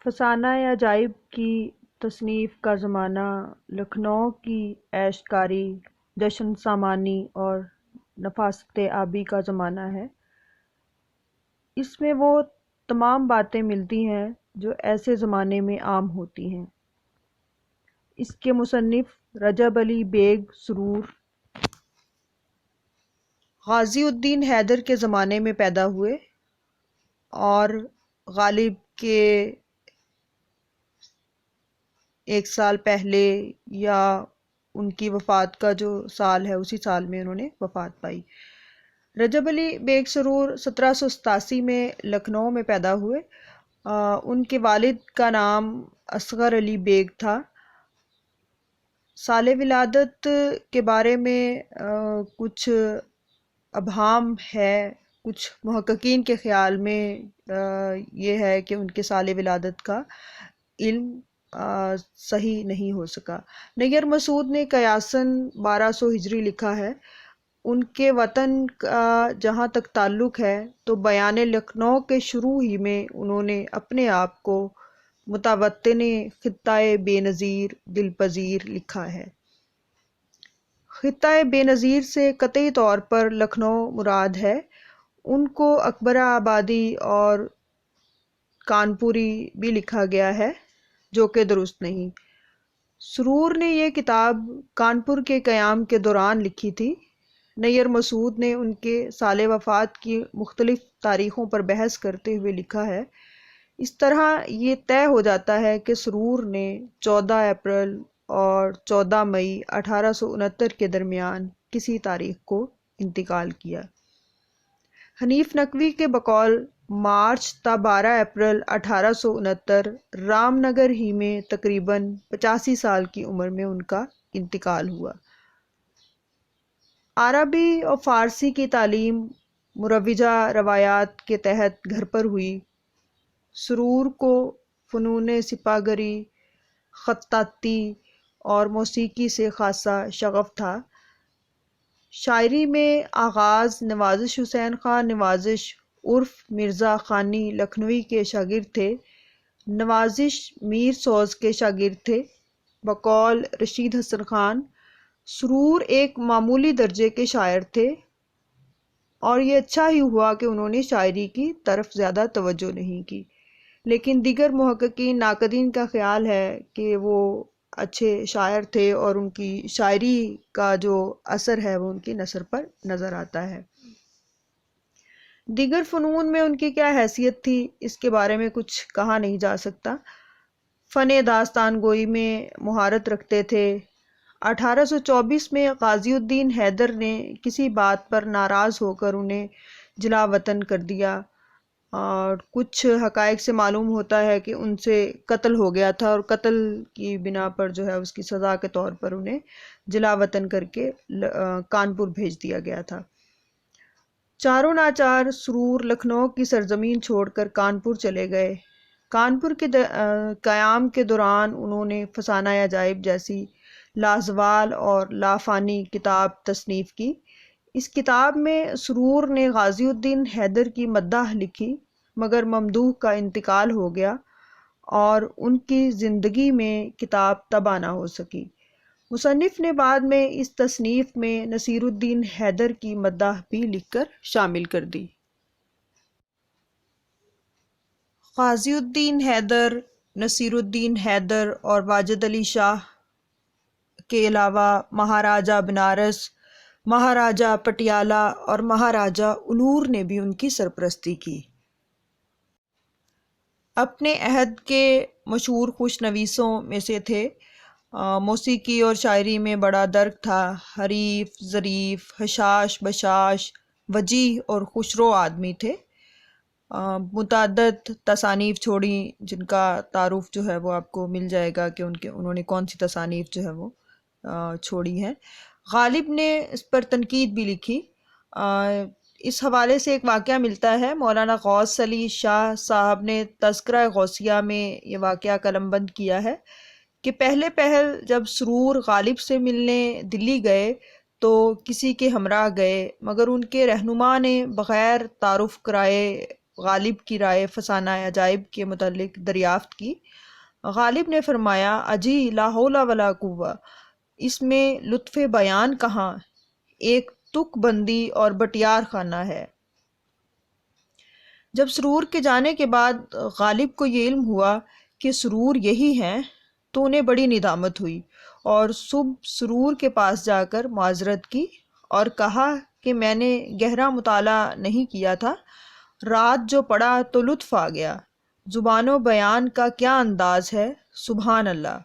فسانہ عجائب کی تصنیف کا زمانہ لکھنؤ کی عیش کاری، جشن سامانی اور نفاست آبی کا زمانہ ہے۔ اس میں وہ تمام باتیں ملتی ہیں جو ایسے زمانے میں عام ہوتی ہیں۔ اس کے مصنف رجب علی بیگ سرور غازی الدین حیدر کے زمانے میں پیدا ہوئے اور غالب کے ایک سال پہلے یا ان کی وفات کا جو سال ہے اسی سال میں انہوں نے وفات پائی۔ رجب علی بیگ سرور 1787 میں لکھنؤ میں پیدا ہوئے۔ ان کے والد کا نام اصغر علی بیگ تھا۔ سال ولادت کے بارے میں کچھ ابہام ہے۔ کچھ محققین کے خیال میں یہ ہے کہ ان کے سال ولادت کا علم صحیح نہیں ہو سکا۔ نیر مسعود نے قیاساً 1200 ہجری لکھا ہے۔ ان کے وطن کا جہاں تک تعلق ہے تو بیان لکھنؤ کے شروع ہی میں انہوں نے اپنے آپ کو متوطن خطۂ بے نظیر دلپذیر لکھا ہے۔ خطۂ بے نظیر سے قطعی طور پر لکھنؤ مراد ہے۔ ان کو اکبر آبادی اور کانپوری بھی لکھا گیا ہے جو کہ درست نہیں۔ سرور نے یہ کتاب کانپور کے قیام کے دوران لکھی تھی۔ نیر مسعود نے ان کے سال وفات کی مختلف تاریخوں پر بحث کرتے ہوئے لکھا ہے۔ اس طرح یہ طے ہو جاتا ہے کہ سرور نے 14 اپریل اور 14 مئی 1869 کے درمیان کسی تاریخ کو انتقال کیا۔ حنیف نقوی کے بقول مارچ تا 12 اپریل 1869 رام نگر ہی میں تقریباً 85 سال کی عمر میں ان کا انتقال ہوا۔ عربی اور فارسی کی تعلیم مروجہ روایات کے تحت گھر پر ہوئی۔ سرور کو فنون سپاہی، خطاطی اور موسیقی سے خاصا شغف تھا۔ شاعری میں آغاز نوازش حسین خان نوازش عرف مرزا خانی لکھنوی کے شاگرد تھے۔ نوازش میر سوز کے شاگرد تھے بقول رشید حسن خان۔ سرور ایک معمولی درجے کے شاعر تھے اور یہ اچھا ہی ہوا کہ انہوں نے شاعری کی طرف زیادہ توجہ نہیں کی، لیکن دیگر محققین ناقدین کا خیال ہے کہ وہ اچھے شاعر تھے اور ان کی شاعری کا جو اثر ہے وہ ان کی نثر پر نظر آتا ہے۔ دیگر فنون میں ان کی کیا حیثیت تھی اس کے بارے میں کچھ کہا نہیں جا سکتا۔ فن داستان گوئی میں مہارت رکھتے تھے۔ 1824 میں غازی الدین حیدر نے کسی بات پر ناراض ہو کر انہیں جلا وطن کر دیا اور کچھ حقائق سے معلوم ہوتا ہے کہ ان سے قتل ہو گیا تھا اور قتل کی بنا پر جو ہے اس کی سزا کے طور پر انہیں جلا وطن کر کے کانپور بھیج دیا گیا تھا۔ چاروں ناچار سرور لکھنؤ کی سرزمین چھوڑ کر کانپور چلے گئے۔ کانپور کے قیام کے دوران انہوں نے فسانہ عجائب جیسی لازوال اور لافانی کتاب تصنیف کی۔ اس کتاب میں سرور نے غازی الدین حیدر کی مدح لکھی، مگر ممدوح کا انتقال ہو گیا اور ان کی زندگی میں کتاب طبع نہ ہو سکی۔ مصنف نے بعد میں اس تصنیف میں نصیر الدین حیدر کی مدح بھی لکھ کر شامل کر دی۔ غازی الدین حیدر، نصیر الدین حیدر اور واجد علی شاہ کے علاوہ مہاراجہ بنارس، مہاراجہ پٹیالہ اور مہاراجہ الور نے بھی ان کی سرپرستی کی۔ اپنے عہد کے مشہور خوش نویسوں میں سے تھے۔ موسیقی اور شاعری میں بڑا درک تھا۔ حریف، ظریف، حشاش بشاش، وجیح اور خوشرو آدمی تھے۔ متعدد تصانیف چھوڑیں جن کا تعارف جو ہے وہ آپ کو مل جائے گا کہ انہوں نے کون سی تصانیف جو ہے وہ چھوڑی ہیں۔ غالب نے اس پر تنقید بھی لکھی۔ اس حوالے سے ایک واقعہ ملتا ہے، مولانا غوث علی شاہ صاحب نے تذکرہ غوثیہ میں یہ واقعہ قلم بند کیا ہے کہ پہلے پہل جب سرور غالب سے ملنے دلی گئے تو کسی کے ہمراہ گئے، مگر ان کے رہنما نے بغیر تعارف کرائے غالب کی رائے فسانہ عجائب کے متعلق دریافت کی۔ غالب نے فرمایا اجی لا حول ولا قوہ، اس میں لطف بیان کہاں، ایک تک بندی اور بٹیار خانہ ہے۔ جب سرور کے جانے کے بعد غالب کو یہ علم ہوا کہ سرور یہی ہیں تو انہیں بڑی ندامت ہوئی، اور صبح سرور کے پاس جا کر معذرت کی اور کہا کہ میں نے گہرا مطالعہ نہیں کیا تھا، رات جو پڑھا تو لطف آ گیا، زبان و بیان کا کیا انداز ہے، سبحان اللہ۔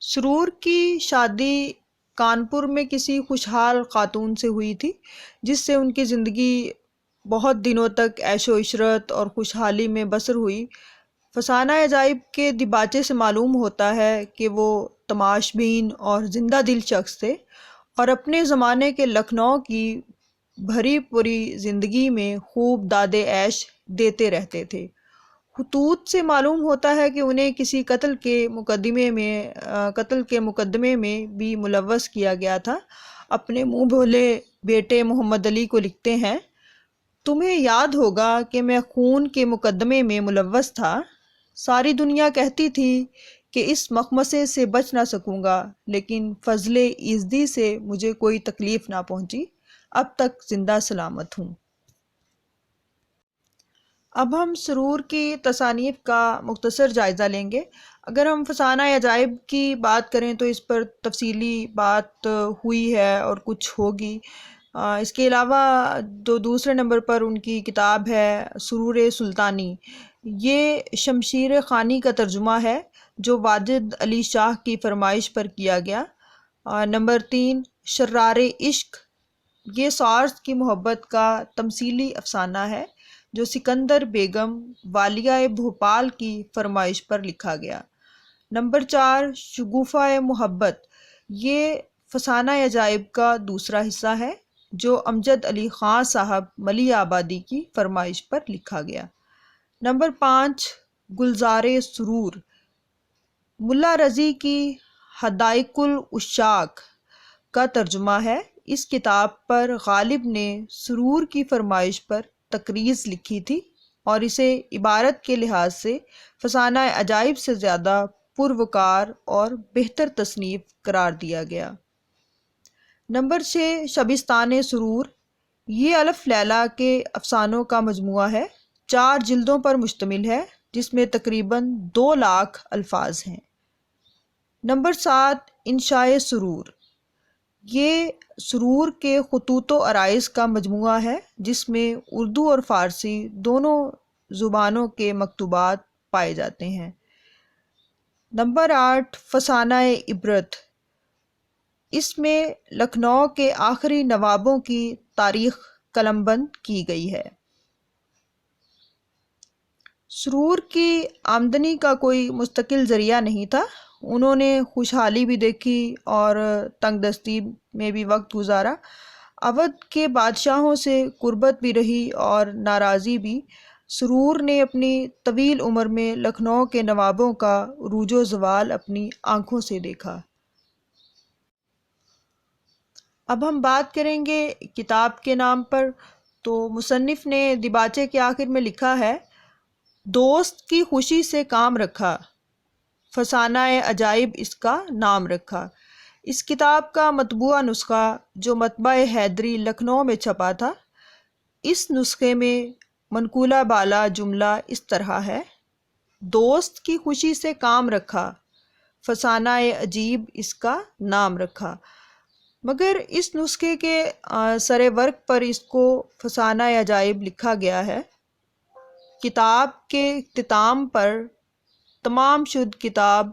سرور کی شادی کانپور میں کسی خوشحال خاتون سے ہوئی تھی، جس سے ان کی زندگی بہت دنوں تک عیش و عشرت اور خوشحالی میں بسر ہوئی۔ فسانہ عجائب کے دیباچے سے معلوم ہوتا ہے کہ وہ تماش بین اور زندہ دل شخص تھے، اور اپنے زمانے کے لکھنؤ کی بھری پوری زندگی میں خوب داد عیش دیتے رہتے تھے۔ خطوط سے معلوم ہوتا ہے کہ انہیں کسی قتل کے مقدمے میں بھی ملوث کیا گیا تھا۔ اپنے منہ بھولے بیٹے محمد علی کو لکھتے ہیں، تمہیں یاد ہوگا کہ میں خون کے مقدمے میں ملوث تھا، ساری دنیا کہتی تھی کہ اس مخمصے سے بچ نہ سکوں گا، لیکن فضل ایزدی سے مجھے کوئی تکلیف نہ پہنچی، اب تک زندہ سلامت ہوں۔ اب ہم سرور کی تصانیف کا مختصر جائزہ لیں گے۔ اگر ہم فسانہ عجائب کی بات کریں تو اس پر تفصیلی بات ہوئی ہے اور کچھ ہوگی۔ اس کے علاوہ دوسرے نمبر پر ان کی کتاب ہے سرور سلطانی، یہ شمشیر خانی کا ترجمہ ہے جو واجد علی شاہ کی فرمائش پر کیا گیا۔ نمبر 3 شرار عشق، یہ سارس کی محبت کا تمثیلی افسانہ ہے جو سکندر بیگم والیہ بھوپال کی فرمائش پر لکھا گیا۔ نمبر 4 شگوفہ محبت، یہ فسانہ عجائب کا دوسرا حصہ ہے جو امجد علی خان صاحب ملی آبادی کی فرمائش پر لکھا گیا۔ نمبر 5 گلزار سرور، ملا رضی کی حدائق العشاق کا ترجمہ ہے۔ اس کتاب پر غالب نے سرور کی فرمائش پر تقریض لکھی تھی اور اسے عبارت کے لحاظ سے فسانہ عجائب سے زیادہ پروکار اور بہتر تصنیف قرار دیا گیا۔ نمبر 6 شبستان سرور، یہ الف لیلہ کے افسانوں کا مجموعہ ہے، 4 جلدوں پر مشتمل ہے جس میں تقریباً 2 لاکھ الفاظ ہیں۔ نمبر 7 انشاء سرور، یہ سرور کے خطوط و عرائض کا مجموعہ ہے جس میں اردو اور فارسی دونوں زبانوں کے مکتوبات پائے جاتے ہیں۔ نمبر 8 فسانہ عبرت، اس میں لکھنؤ کے آخری نوابوں کی تاریخ قلم بند کی گئی ہے۔ سرور کی آمدنی کا کوئی مستقل ذریعہ نہیں تھا، انہوں نے خوشحالی بھی دیکھی اور تنگ دستی میں بھی وقت گزارا، اودھ کے بادشاہوں سے قربت بھی رہی اور ناراضی بھی۔ سرور نے اپنی طویل عمر میں لکھنؤ کے نوابوں کا عروج و زوال اپنی آنکھوں سے دیکھا۔ اب ہم بات کریں گے کتاب کے نام پر، تو مصنف نے دیباچے کے آخر میں لکھا ہے، دوست کی خوشی سے کام رکھا، فسانہ عجائب اس کا نام رکھا۔ اس کتاب کا مطبوعہ نسخہ جو مطبع حیدری لکھنؤ میں چھپا تھا، اس نسخے میں منقولہ بالا جملہ اس طرح ہے، دوست کی خوشی سے کام رکھا، فسانہ عجیب اس کا نام رکھا۔ مگر اس نسخے کے سر ورق پر اس کو فسانہ عجائب لکھا گیا ہے۔ کتاب کے اختتام پر تمام شد کتاب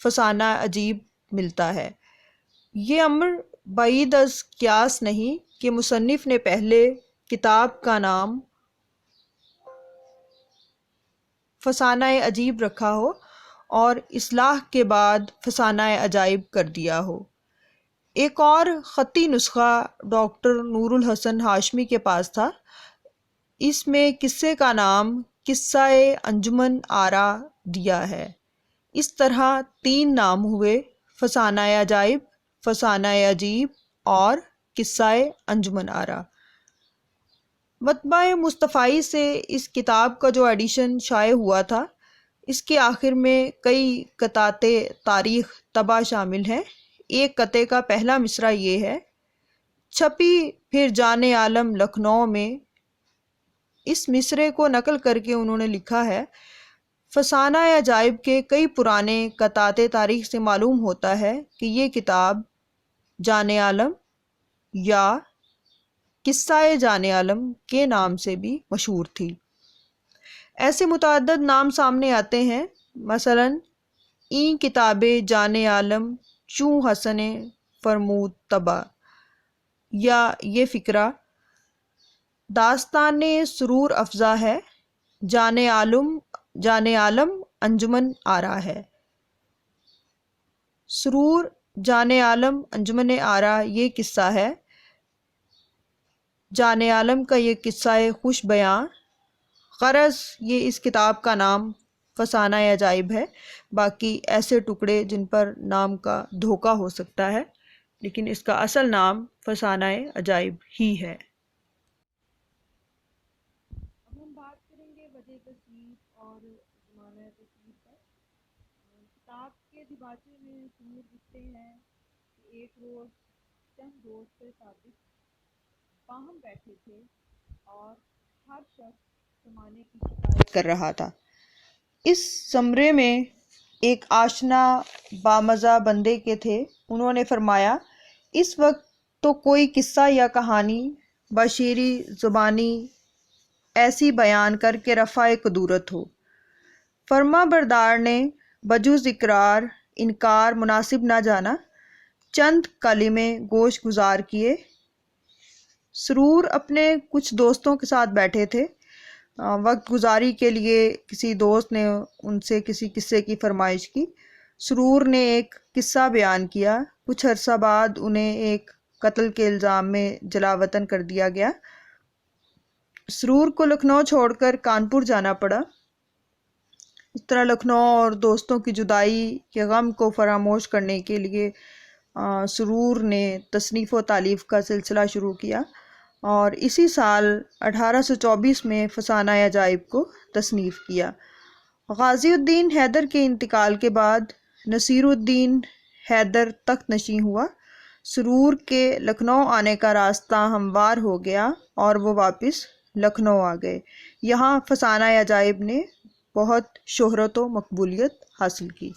فسانہ عجیب ملتا ہے۔ یہ امر بعید از قیاس نہیں کہ مصنف نے پہلے کتاب کا نام فسانہ عجیب رکھا ہو اور اصلاح کے بعد فسانہ عجائب کر دیا ہو۔ ایک اور خطی نسخہ ڈاکٹر نور الحسن ہاشمی کے پاس تھا، اس میں قصے کا نام قصہ انجمن آرا دیا ہے۔ اس طرح 3 نام ہوئے، فسانہ عجائب، فسانہ عجیب اور قصہ انجمن آرا۔ مطبع مصطفائی سے اس کتاب کا جو ایڈیشن شائع ہوا تھا، اس کے آخر میں کئی قطعات تاریخ طبع شامل ہیں۔ ایک قطعے کا پہلا مصرع یہ ہے: چھپی پھر جان عالم لکھنؤ میں۔ اس مصرعے کو نقل کر کے انہوں نے لکھا ہے: فسانہ عجائب کے کئی پرانے قطعات تاریخ سے معلوم ہوتا ہے کہ یہ کتاب جان عالم یا قصہ جان عالم کے نام سے بھی مشہور تھی۔ ایسے متعدد نام سامنے آتے ہیں، مثلا این کتاب جان عالم چوں حسن فرمود طبع، یا یہ فقرہ: داستان سرور افزا ہے، جان عالم انجمن آرا ہے۔ سرور جان عالم انجمن آرا یہ قصہ ہے، جان عالم کا یہ قصہ خوش بیاں۔ غرض یہ اس کتاب کا نام فسانہ عجائب ہے۔ باقی ایسے ٹکڑے جن پر نام کا دھوکہ ہو سکتا ہے، لیکن اس کا اصل نام فسانہ عجائب ہی ہے۔ اب ہم بات کریں گے وجہ تصنیف اور زمانہ تصنیف پر۔ کتاب کے دیباچے میں سرور لکھتے ہیں کہ ایک روز چند دوست صادق باہم بیٹھے تھے اور ہر شخص زمانے کی شکایت کر رہا تھا۔ اس زمرے میں ایک آشنا بامزہ بندے کے تھے۔ انہوں نے فرمایا: اس وقت تو کوئی قصہ یا کہانی بشعری زبانی ایسی بیان کر کے رفع قدورت ہو۔ فرما بردار نے بجز اقرار انکار مناسب نہ جانا، چند کلمے گوش گزار کیے۔ سرور اپنے کچھ دوستوں کے ساتھ بیٹھے تھے۔ وقت گزاری کے لیے کسی دوست نے ان سے کسی قصے کی فرمائش کی۔ سرور نے ایک قصہ بیان کیا۔ کچھ عرصہ بعد انہیں ایک قتل کے الزام میں جلا وطن کر دیا گیا۔ سرور کو لکھنؤ چھوڑ کر کانپور جانا پڑا۔ اس طرح لکھنؤ اور دوستوں کی جدائی کے غم کو فراموش کرنے کے لیے سرور نے تصنیف و تالیف کا سلسلہ شروع کیا، اور اسی سال 1824 میں فسانہ عجائب کو تصنیف کیا۔ غازی الدین حیدر کے انتقال کے بعد نصیر الدین حیدر تخت نشین ہوا۔ سرور کے لکھنؤ آنے کا راستہ ہموار ہو گیا اور وہ واپس لکھنؤ آ گئے۔ یہاں فسانہ عجائب نے بہت شہرت و مقبولیت حاصل کی۔